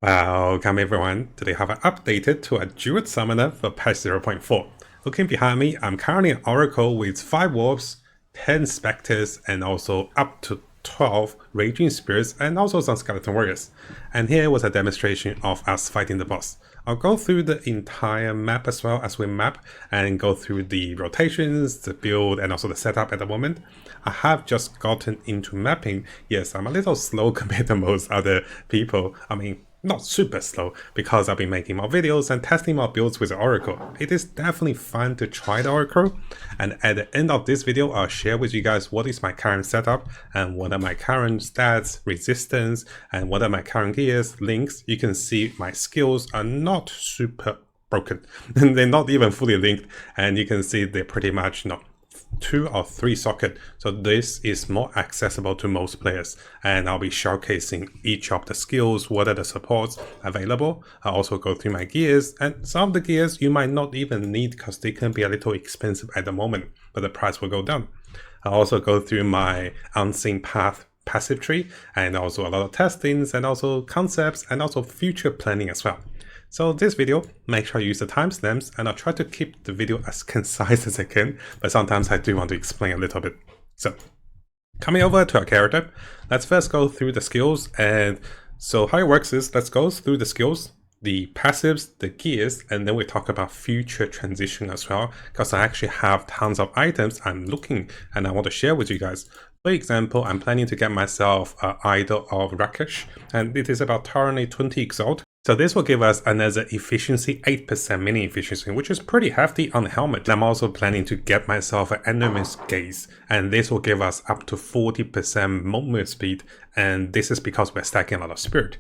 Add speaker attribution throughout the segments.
Speaker 1: Welcome everyone, today I have updated to a Druid Summoner for patch 0.4. Looking behind me, I'm currently an Oracle with 5 Wolves, 10 Spectres, and also up to 12 Raging Spirits, and also some Skeleton Warriors. And here was a demonstration of us fighting the boss. I'll go through the entire map as well as we map, and go through the rotations, the build, and also the setup at the moment. I have just gotten into mapping. Yes, I'm a little slow compared to most other people. Not super slow, because I've been making more videos and testing more builds with the Oracle. It is definitely fun to try the Oracle, and at the end of this video I'll share with you guys what is my current setup and what are my current stats, resistance, and what are my current gears, links. You can see my skills are not super broken. They're not even fully linked, and you can see they're pretty much not 2 or 3 socket, so this is more accessible to most players, and I'll be showcasing each of the skills, what are the supports available. I'll also go through my gears, and some of the gears you might not even need because they can be a little expensive at the moment, but the price will go down. I'll also go through my unseen path passive tree, and also a lot of testings, and also concepts, and also future planning as well. So this video, make sure you use the timestamps, and I'll try to keep the video as concise as I can, but sometimes I do want to explain a little bit. So, coming over to our character, let's first go through the skills. And so how it works is, let's go through the skills, the passives, the gears, and then we talk about future transition as well, because I actually have tons of items I'm looking and I want to share with you guys. For example, I'm planning to get myself an Idol of Rakesh, and it is about currently 20 Exalt. So this will give us another efficiency, 8% mini efficiency, which is pretty hefty on the helmet. I'm also planning to get myself an Enemy's Gaze, and this will give us up to 40% movement speed, and this is because we're stacking a lot of spirit.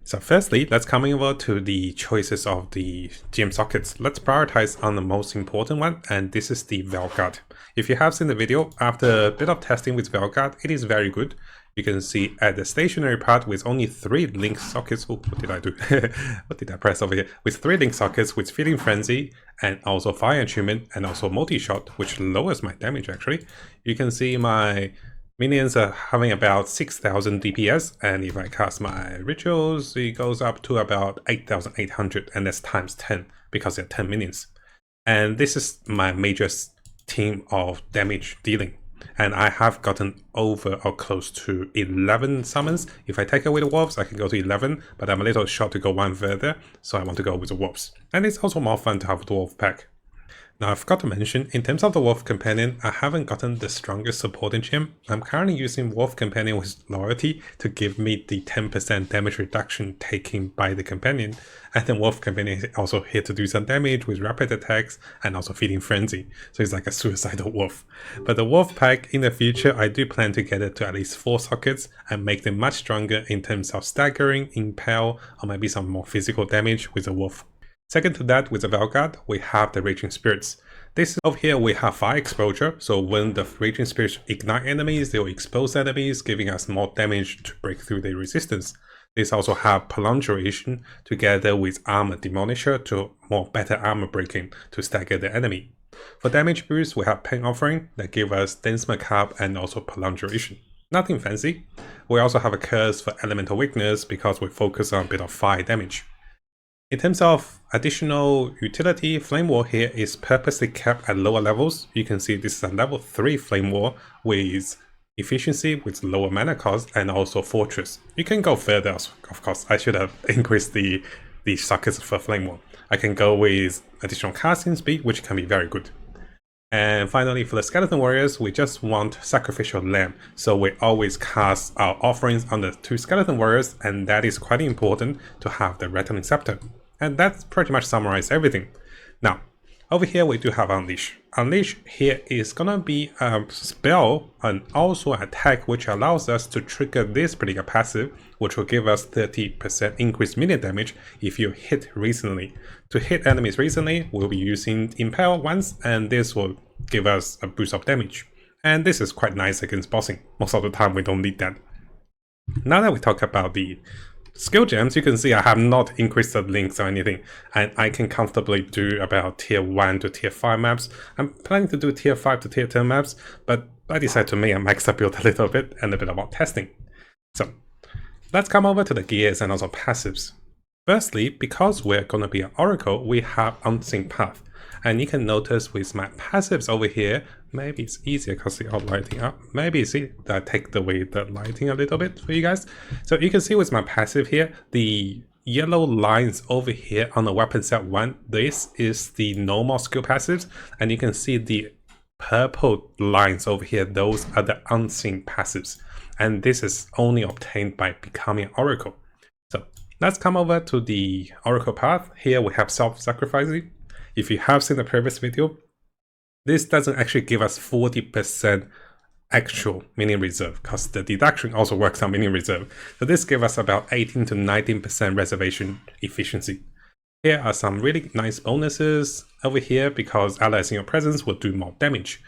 Speaker 1: So firstly, let's come over to the choices of the gem sockets. Let's prioritize on the most important one, and this is the Velguard. If you have seen the video, after a bit of testing with Velguard, it is very good. You can see at the stationary part with only 3 link sockets. Oh, what did I do? What did I press over here? With 3 link sockets with Feeding Frenzy, and also Fire Achievement, and also Multi-Shot, which lowers my damage actually. You can see my minions are having about 6,000 DPS, and if I cast my rituals, it goes up to about 8,800, and that's times 10 because there are 10 minions. And this is my major team of damage dealing. And I have gotten over or close to 11 summons. If I take away the wolves, I can go to 11, but I'm a little short to go one further, so I want to go with the wolves. And it's also more fun to have the wolf pack. Now I forgot to mention, in terms of the Wolf Companion, I haven't gotten the strongest supporting gem. I'm currently using Wolf Companion with Loyalty to give me the 10% damage reduction taken by the Companion. And then Wolf Companion is also here to do some damage with rapid attacks and also Feeding Frenzy. So it's like a suicidal wolf. But the Wolf pack, in the future, I do plan to get it to at least 4 sockets and make them much stronger in terms of staggering, impale, or maybe some more physical damage with the Wolf. Second to that, with the Velguard, we have the Raging Spirits. This over here we have fire exposure, so when the Raging Spirits ignite enemies, they will expose enemies, giving us more damage to break through their resistance. These also have Prolongation together with Armor Demolisher to more better armor breaking to stagger the enemy. For damage boost, we have Pain Offering that give us Dense Macabre and also Prolongation. Nothing fancy. We also have a Curse for Elemental Weakness because we focus on a bit of fire damage. In terms of additional utility, Flame Wall here is purposely kept at lower levels. You can see this is a level 3 Flame Wall with efficiency with lower mana cost and also Fortress. You can go further, of course. I should have increased the sockets for Flame Wall. I can go with additional casting speed, which can be very good. And finally, for the Skeleton Warriors, we just want Sacrificial Lamb. So we always cast our offerings on the 2 Skeleton Warriors, and that is quite important to have the Rattling Scepter. And that's pretty much summarized everything. Now, over here we do have Unleash. Unleash here is gonna be a spell and also an attack which allows us to trigger this particular passive, which will give us 30% increased minion damage if you hit recently. To hit enemies recently, we'll be using Impale once, and this will give us a boost of damage. And this is quite nice against bossing. Most of the time we don't need that. Now that we talk about the skill gems, you can see I have not increased the links or anything, and I can comfortably do about tier 1 to tier 5 maps. I'm planning to do tier 5 to tier 10 maps, but I decided to make a max build a little bit and a bit about testing. So let's come over to the gears and also passives. Firstly, because we're going to be an Oracle, we have Unseen Path. And you can notice with my passives over here, maybe it's easier because they are lighting up. Maybe see that take away the lighting a little bit for you guys. So you can see with my passive here, the yellow lines over here on the weapon set 1, this is the normal skill passives. And you can see the purple lines over here, those are the unseen passives. And this is only obtained by becoming Oracle. So let's come over to the Oracle path. Here we have self-sacrificing. If you have seen the previous video, this doesn't actually give us 40% actual minion reserve because the deduction also works on minion reserve. So this gives us about 18 to 19% reservation efficiency. Here are some really nice bonuses over here because allies in your presence will do more damage.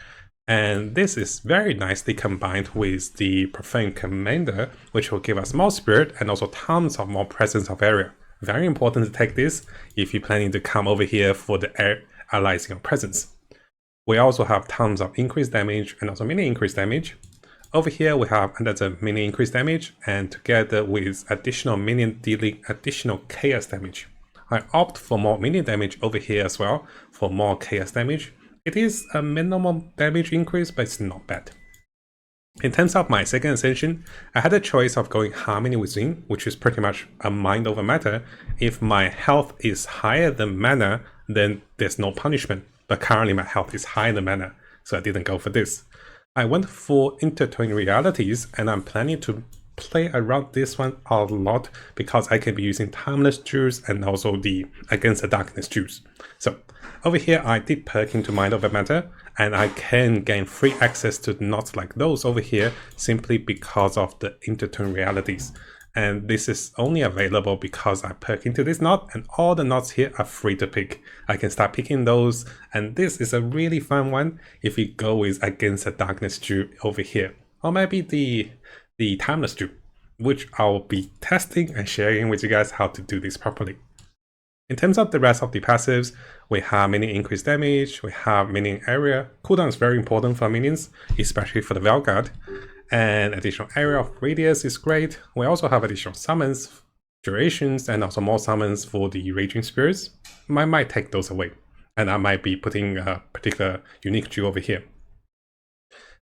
Speaker 1: And this is very nicely combined with the Profane Commander, which will give us more spirit and also tons of more presence of area. Very important to take this if you're planning to come over here for the allies in your presence. We also have tons of increased damage and also mini increased damage. Over here we have another mini increased damage and together with additional minion dealing additional chaos damage. I opt for more minion damage over here as well for more chaos damage. It is a minimum damage increase, but it's not bad. In terms of my second Ascension, I had a choice of going Harmony Within, which is pretty much a mind over matter. If my health is higher than mana, then there's no punishment. But currently my health is higher than mana, so I didn't go for this. I went for Intertwined Realities, and I'm planning to play around this one a lot because I can be using Timeless Jewels and also the Against the Darkness Jewels. So over here I did perk into Mind Over Matter, and I can gain free access to knots like those over here simply because of the Intertwined Realities. And this is only available because I perk into this knot, and all the knots here are free to pick. I can start picking those, and this is a really fun one if you go with Against the Darkness Jewel over here. Or maybe the Timeless Jewel, which I'll be testing and sharing with you guys how to do this properly. In terms of the rest of the passives, we have minion increased damage, we have minion area. Cooldown is very important for minions, especially for the Vanguard. And additional area of radius is great. We also have additional summons, durations, and also more summons for the Raging Spirits. I might take those away, and I might be putting a particular unique jewel over here.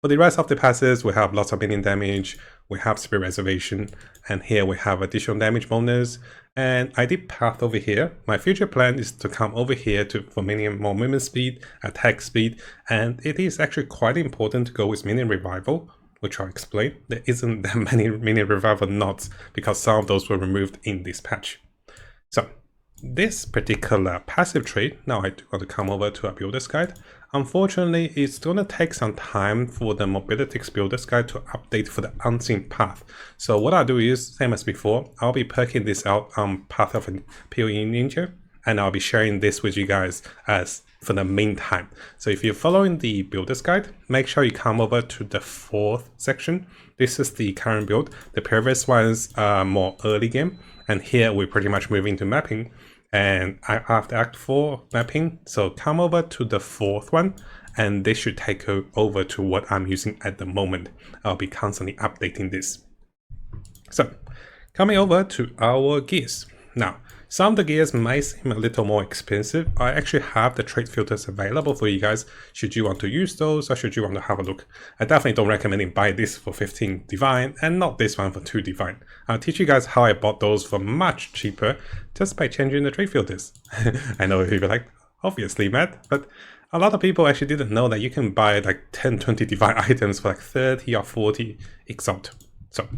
Speaker 1: For the rest of the passes, we have lots of minion damage, we have Spirit Reservation, and here we have additional damage bonus. And I did path over here. My future plan is to come over here for minion more movement speed, attack speed, and it is actually quite important to go with Minion Revival, which I'll explain. There isn't that many Minion Revival knots because some of those were removed in this patch. So this particular passive trait, now I do want to come over to a builder's guide. Unfortunately, it's going to take some time for the Mobility builder's guide to update for the Unseen Path. So what I'll do is, same as before, I'll be perking this out on Path of a PoE Ninja, and I'll be sharing this with you guys as for the meantime. So if you're following the builder's guide, make sure you come over to the 4th section. This is the current build. The previous ones are more early game, and here we're pretty much moving to mapping. And I have the Act 4 mapping, so come over to the 4th one, and this should take over to what I'm using at the moment. I'll be constantly updating this. So, coming over to our gears. Now, some of the gears may seem a little more expensive. I actually have the trait filters available for you guys, should you want to use those or should you want to have a look. I definitely don't recommend you buy this for 15 Divine and not this one for 2 Divine. I'll teach you guys how I bought those for much cheaper just by changing the trait filters. I know people are like, obviously Matt, but a lot of people actually didn't know that you can buy like 10-20 Divine items for like 30 or 40 Exalt. So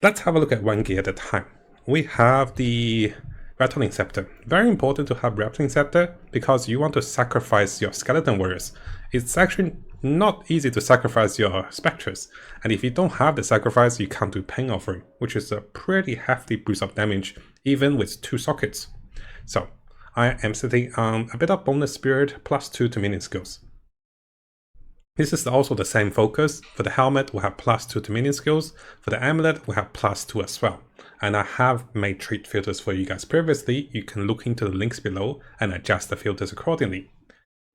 Speaker 1: let's have a look at one gear at a time. We have the Rattling Scepter. Very important to have Rattling Scepter because you want to sacrifice your Skeleton Warriors. It's actually not easy to sacrifice your Spectres, and if you don't have the sacrifice, you can't do Pain Offering, which is a pretty hefty boost of damage, even with 2 sockets. So I am sitting on a bit of bonus spirit +2 to minion skills. This is also the same focus. For the helmet, we have +2 to minion skills. For the amulet, we have +2 as well. And I have made trait filters for you guys previously. You can look into the links below and adjust the filters accordingly.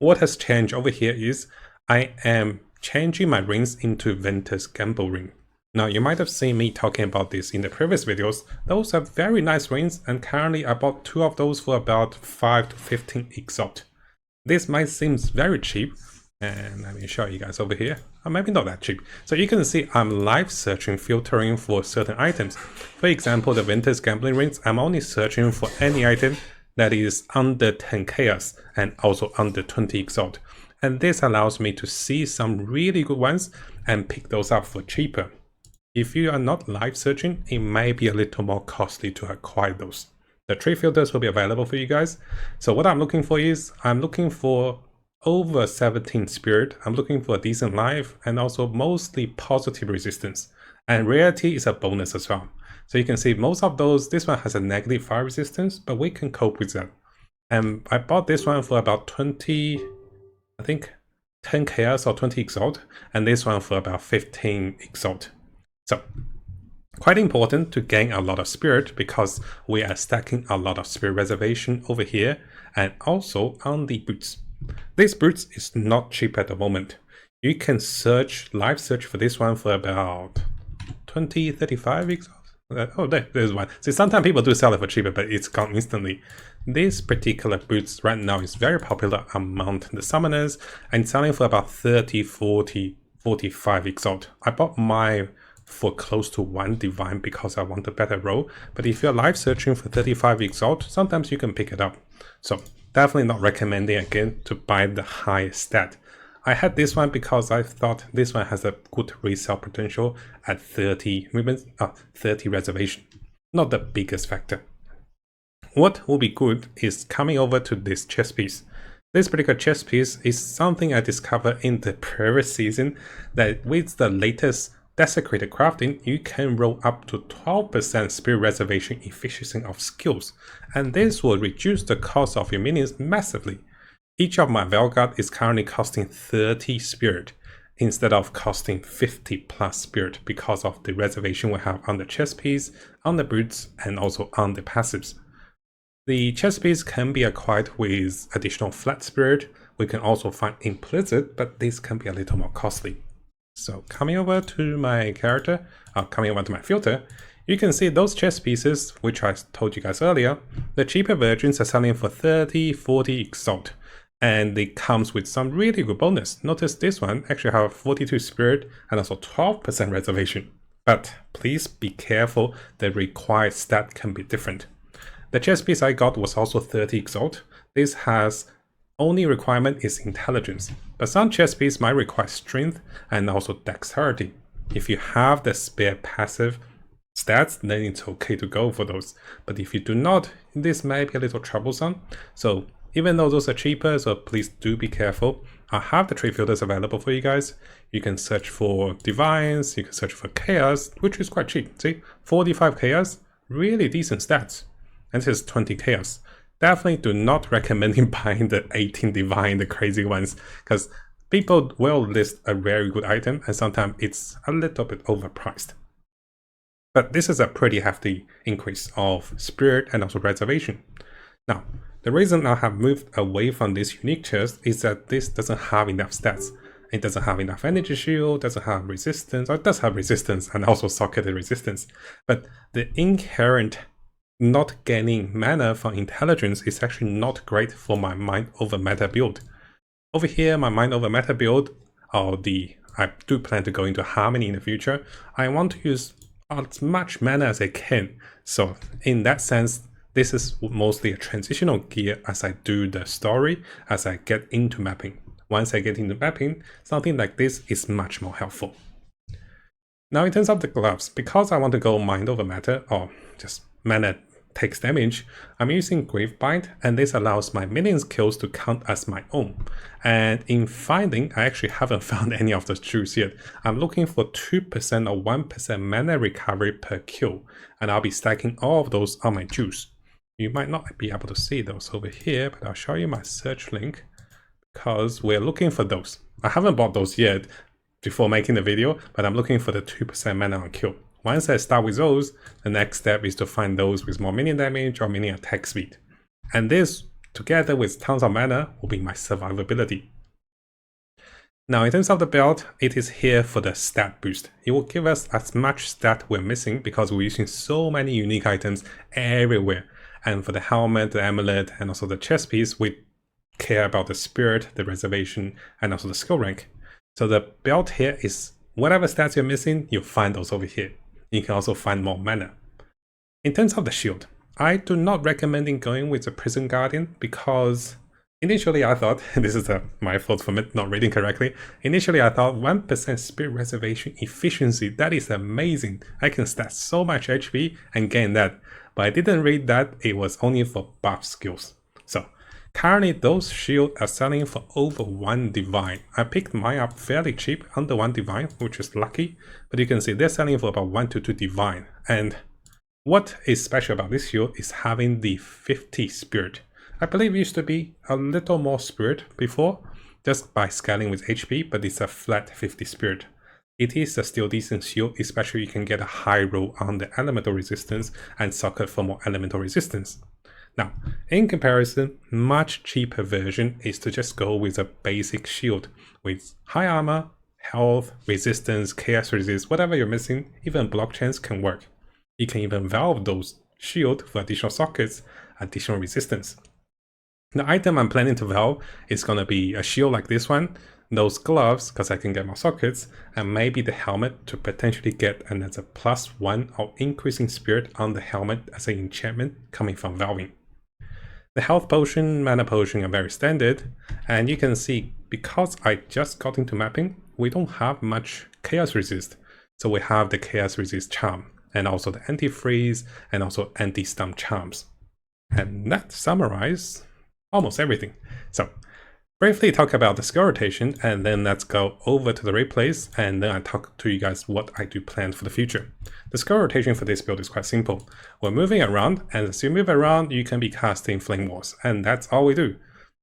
Speaker 1: What has changed over here is I am changing my rings into Ventor's Gamble Ring. Now, you might have seen me talking about this in the previous videos. Those are very nice rings, and currently I bought 2 of those for about 5 to 15 exalt. This might seem very cheap, and let me show you guys over here. Or maybe not that cheap. So you can see I'm live searching, filtering for certain items. For example, the Ventor's gambling rings, I'm only searching for any item that is under 10 chaos and also under 20 exalt. And this allows me to see some really good ones and pick those up for cheaper. If you are not live searching, it may be a little more costly to acquire those. The trade filters will be available for you guys. So what I'm looking for is, I'm looking for over 17 spirit, I'm looking for a decent life, and also mostly positive resistance. And rarity is a bonus as well. So you can see most of those, this one has a negative fire resistance, but we can cope with that. And I bought this one for about 20, I think 10 chaos or 20 exalt, and this one for about 15 exalt. So, quite important to gain a lot of spirit because we are stacking a lot of spirit reservation over here and also on the boots. This boots is not cheap at the moment. You can search, live search for this one for about 20, 35 exalt. Oh, there's one. See, sometimes people do sell it for cheaper, but it's gone instantly. This particular boots right now is very popular among the summoners and selling for about 30, 40, 45 exalt. I bought mine for close to 1 divine because I want a better roll, but if you're live searching for 35 exalt, sometimes you can pick it up. So definitely not recommending again to buy the highest stat. I had this one because I thought this one has a good resale potential at 30 reservation. Not the biggest factor. What will be good is coming over to this chest piece. This particular chest piece is something I discovered in the previous season, that with the latest Desecrated crafting, you can roll up to 12% spirit reservation efficiency of skills, and this will reduce the cost of your minions massively. Each of my Velguard is currently costing 30 spirit instead of costing 50 plus spirit because of the reservation we have on the chest piece, on the boots, and also on the passives. The chest piece can be acquired with additional flat spirit. We can also find implicit, but this can be a little more costly. So coming over to my character, coming over to my filter, you can see those chest pieces, which I told you guys earlier, the cheaper versions are selling for 30, 40 exalt. And it comes with some really good bonus. Notice this one actually have 42 spirit and also 12% reservation. But please be careful, the required stat can be different. The chest piece I got was also 30 exalt. This has only requirement is intelligence, but some chest piece might require strength and also dexterity. If you have the spare passive stats, then it's okay to go for those. But if you do not, this may be a little troublesome. So even though those are cheaper, so please do be careful. I have the trade filters available for you guys. You can search for divines, you can search for chaos, which is quite cheap. See, 45 chaos, really decent stats. And this is 20 chaos. Definitely do not recommend buying the 18 divine, the crazy ones, because people will list a very good item and sometimes it's a little bit overpriced. But this is a pretty hefty increase of spirit and also reservation. Now, the reason I have moved away from this unique chest is that this doesn't have enough stats. It doesn't have enough energy shield, doesn't have resistance, or it does have resistance and also socketed resistance. But the inherent not gaining mana from intelligence is actually not great for my mind over meta build. Over here, my mind over meta build, I do plan to go into harmony in the future. I want to use as much mana as I can. So in that sense, this is mostly a transitional gear as I do the story, as I get into mapping. Once I get into mapping, something like this is much more helpful. Now in terms of the gloves, because I want to go mind over matter, or just mana takes damage, I'm using Gravebind, and this allows my minions kills to count as my own. And in finding, I actually haven't found any of those jewels yet. I'm looking for 2% or 1% mana recovery per kill, and I'll be stacking all of those on my jewels. You might not be able to see those over here, but I'll show you my search link because we're looking for those. I haven't bought those yet before making the video, but I'm looking for the 2% mana on kill. Once I start with those, the next step is to find those with more minion damage or minion attack speed. And this, together with tons of mana, will be my survivability. Now, in terms of the build, it is here for the stat boost. It will give us as much stat we're missing because we're using so many unique items everywhere. And for the helmet, the amulet, and also the chest piece, we care about the spirit, the reservation, and also the skill rank. So the build here is whatever stats you're missing, you'll find those over here. You can also find more mana. In terms of the shield, I do not recommend going with the Prison Guardian because initially I thought, this is my fault for not reading correctly, initially I thought 1% spirit reservation efficiency, that is amazing. I can stat so much HP and gain that, but I didn't read that it was only for buff skills. So currently those shields are selling for over 1 divine. I picked mine up fairly cheap, under 1 divine, which is lucky, but you can see they're selling for about 1 to 2 divine. And what is special about this shield is having the 50 spirit. I believe it used to be a little more spirit before, just by scaling with HP, but it's a flat 50 spirit. It is a still decent shield, especially you can get a high roll on the elemental resistance and socket for more elemental resistance. Now, in comparison, much cheaper version is to just go with a basic shield with high armor, health, resistance, chaos resist, whatever you're missing, even block chains can work. You can even valve those shield for additional sockets, additional resistance. The item I'm planning to valve is going to be a shield like this one, those gloves because I can get more sockets, and maybe the helmet to potentially get another +1 or increasing spirit on the helmet as an enchantment coming from valving. The health potion, mana potion are very standard, and you can see because I just got into mapping, we don't have much chaos resist. So we have the chaos resist charm, and also the anti-freeze, and also anti-stun charms. And that summarizes almost everything. So briefly talk about the skill rotation, and then let's go over to the replays, and then I talk to you guys what I do plan for the future. The skill rotation for this build is quite simple. We're moving around, and as you move around, you can be casting Flame Walls, and that's all we do.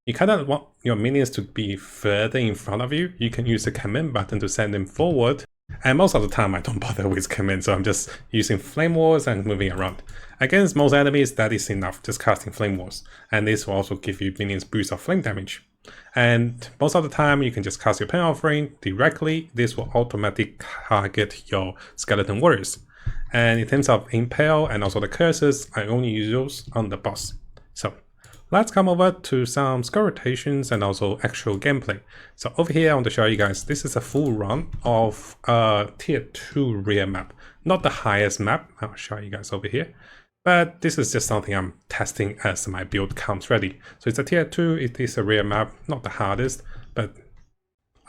Speaker 1: You kind of want your minions to be further in front of you. You can use the command button to send them forward, and most of the time I don't bother with command, so I'm just using Flame Walls and moving around. Against most enemies, that is enough, just casting Flame Walls, and this will also give you minions boost of flame damage. And most of the time you can just cast your Pen Offering directly. This will automatically target your skeleton warriors. And in terms of Impale and also the curses, I only use those on the boss. So let's come over to some skill rotations and also actual gameplay. So over here I want to show you guys, this is a full run of a tier 2 rear map. Not the highest map, I'll show you guys over here. But this is just something I'm testing as my build comes ready. So it's a tier 2, it is a rare map, not the hardest, but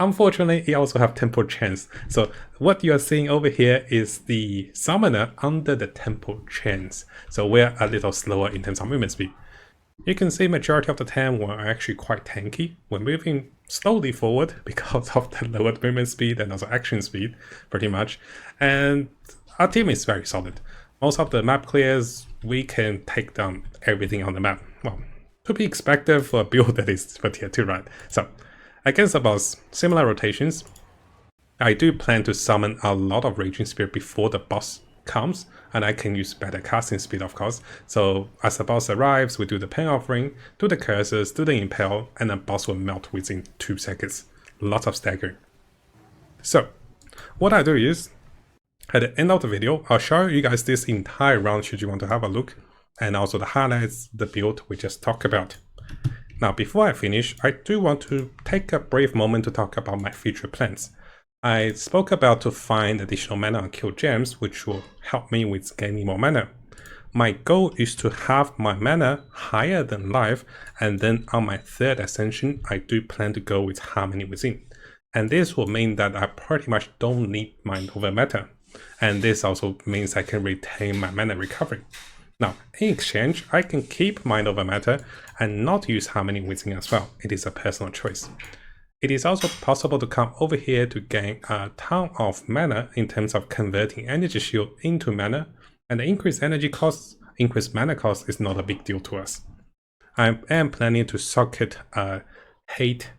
Speaker 1: unfortunately it also have tempo chains. So what you are seeing over here is the summoner under the tempo chains. So we're a little slower in terms of movement speed. You can see majority of the time we're actually quite tanky. We're moving slowly forward because of the lowered movement speed and also action speed, pretty much. And our team is very solid. Most of the map clears, we can take down everything on the map. Well, to be expected for a build that is for tier 2, right? So, against about similar rotations, I do plan to summon a lot of Raging Spirit before the boss comes, and I can use better casting speed, of course. So, as the boss arrives, we do the Pen Offering, do the curses, do the Impale, and the boss will melt within 2 seconds. Lots of staggering. So, what I do is, at the end of the video, I'll show you guys this entire round should you want to have a look, and also the highlights, the build we just talked about. Now, before I finish, I do want to take a brief moment to talk about my future plans. I spoke about to find additional mana on kill gems, which will help me with gaining more mana. My goal is to have my mana higher than life, and then on my 3rd ascension, I do plan to go with Harmony Within. And this will mean that I pretty much don't need Mind Over Matter. And this also means I can retain my mana recovery. Now, in exchange, I can keep Mind Over Matter and not use Harmony Within as well. It is a personal choice. It is also possible to come over here to gain a ton of mana in terms of converting Energy Shield into mana, and the increased energy cost, increased mana cost is not a big deal to us. I am planning to socket a hate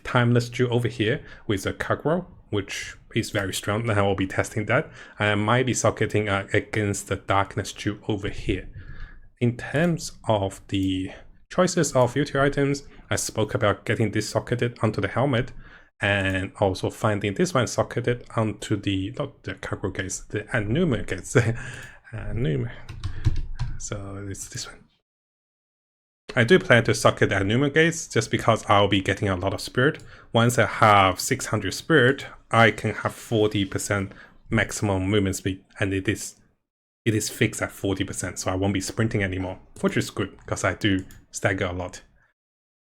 Speaker 1: Timeless Jewel over here with a Kagro, which is very strong, and I will be testing that. I might be socketing against the Darkness Jewel over here. In terms of the choices of utility items, I spoke about getting this socketed onto the helmet, and also finding this one socketed onto the, not the cargo gates, the Anuma gates. Anuma. So it's this one. I do plan to socket the Anuma gates just because I'll be getting a lot of spirit. Once I have 600 spirit, I can have 40% maximum movement speed, and it is fixed at 40%, so I won't be sprinting anymore, which is good because I do stagger a lot.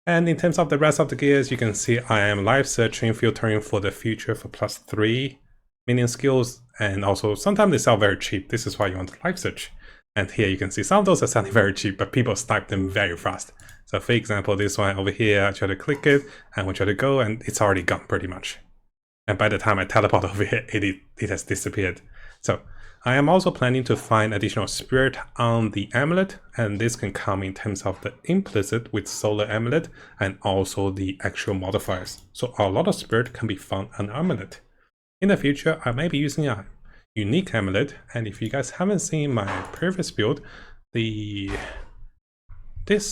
Speaker 1: And in terms of the rest of the gears, you can see I am live searching, filtering for the future for +3 minion skills, and also sometimes they sell very cheap. This is why you want to live search. And here you can see some of those are selling very cheap, but people snipe them very fast. So for example, this one over here, I try to click it, and we try to go, and it's already gone pretty much. And by the time I teleport over here, it has disappeared. So I am also planning to find additional spirit on the amulet, and this can come in terms of the implicit with solar amulet and also the actual modifiers. So a lot of spirit can be found on amulet. In the future, I may be using a unique amulet, and if you guys haven't seen my previous build, this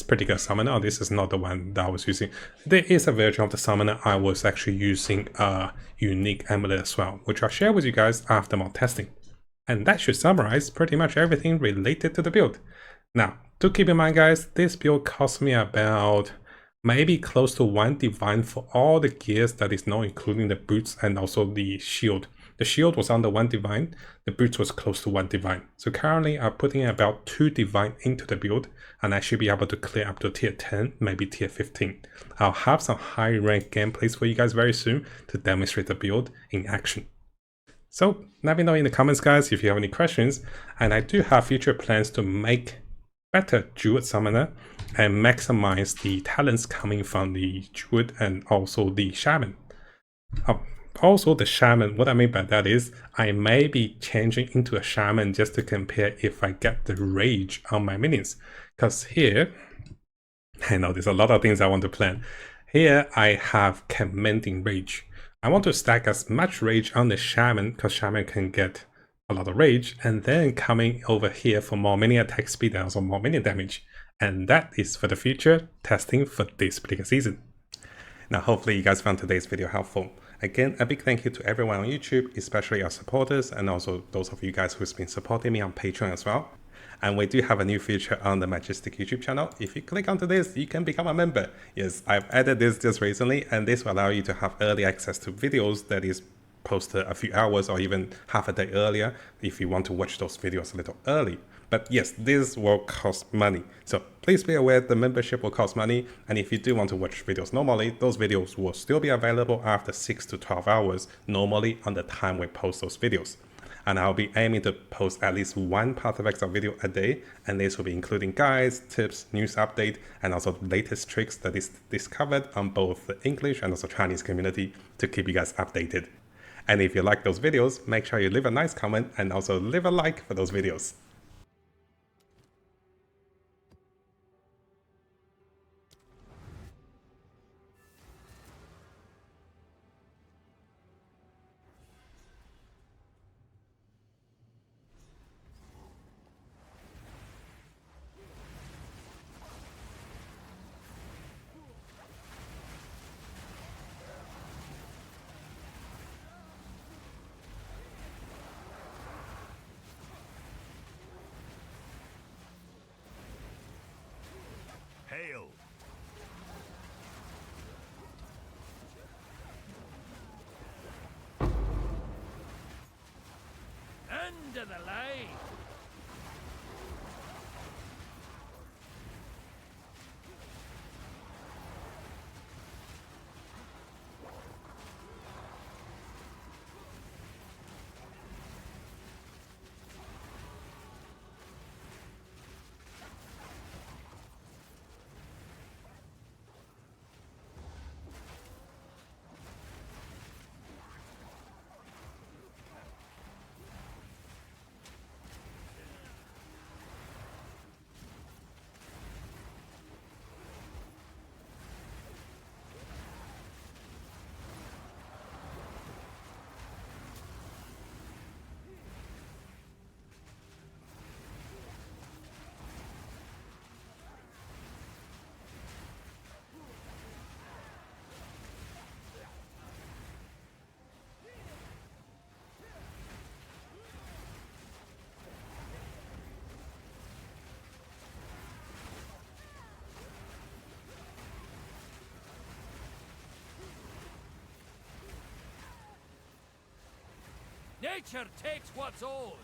Speaker 1: particular summoner, this is not the one that I was using. There is a version of the summoner I was actually using a unique amulet as well, which I'll share with you guys after more testing. And that should summarize pretty much everything related to the build. Now, do keep in mind guys, this build cost me about maybe close to 1 divine for all the gears that is not including the boots and also the shield. The shield was under 1 divine, the boots was close to 1 divine. So currently I'm putting about 2 divine into the build, and I should be able to clear up to tier 10, maybe tier 15. I'll have some high rank gameplays for you guys very soon to demonstrate the build in action. So let me know in the comments guys if you have any questions, and I do have future plans to make better Druid Summoner and maximize the talents coming from the Druid and also the Shaman. Also the Shaman, what I mean by that is I may be changing into a Shaman just to compare if I get the Rage on my minions. Because here, I know there's a lot of things I want to plan. Here I have Commanding Rage. I want to stack as much rage on the Shaman because Shaman can get a lot of rage, and then coming over here for more minion attack speed and also more minion damage. And that is for the future testing for this particular season. Now hopefully you guys found today's video helpful. Again, a big thank you to everyone on YouTube, especially our supporters and also those of you guys who's been supporting me on Patreon as well. And we do have a new feature on the Majestic YouTube channel. If you click onto this, you can become a member. Yes, I've added this just recently, and this will allow you to have early access to videos that is posted a few hours or even half a day earlier if you want to watch those videos a little early. But yes, this will cost money. So please be aware the membership will cost money. And if you do want to watch videos normally, those videos will still be available after 6 to 12 hours, normally on the time we post those videos. And I'll be aiming to post at least one Path of Exile video a day, and this will be including guides, tips, news update, and also the latest tricks that is discovered on both the English and also Chinese community to keep you guys updated. And if you like those videos, make sure you leave a nice comment and also leave a like for those videos.
Speaker 2: Nature takes what's old.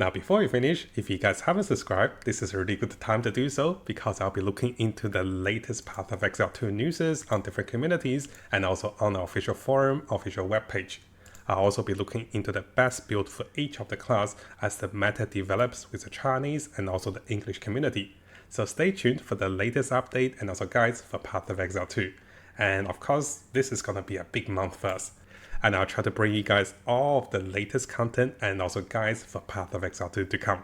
Speaker 1: Now, before we finish, if you guys haven't subscribed, this is a really good time to do so because I'll be looking into the latest Path of Exile 2 news on different communities and also on our official forum, official webpage. I'll also be looking into the best build for each of the class as the meta develops with the Chinese and also the English community. So stay tuned for the latest update and also guides for Path of Exile 2. And of course, this is gonna be a big month for us. And I'll try to bring you guys all of the latest content and also guides for Path of Exile 2 to come.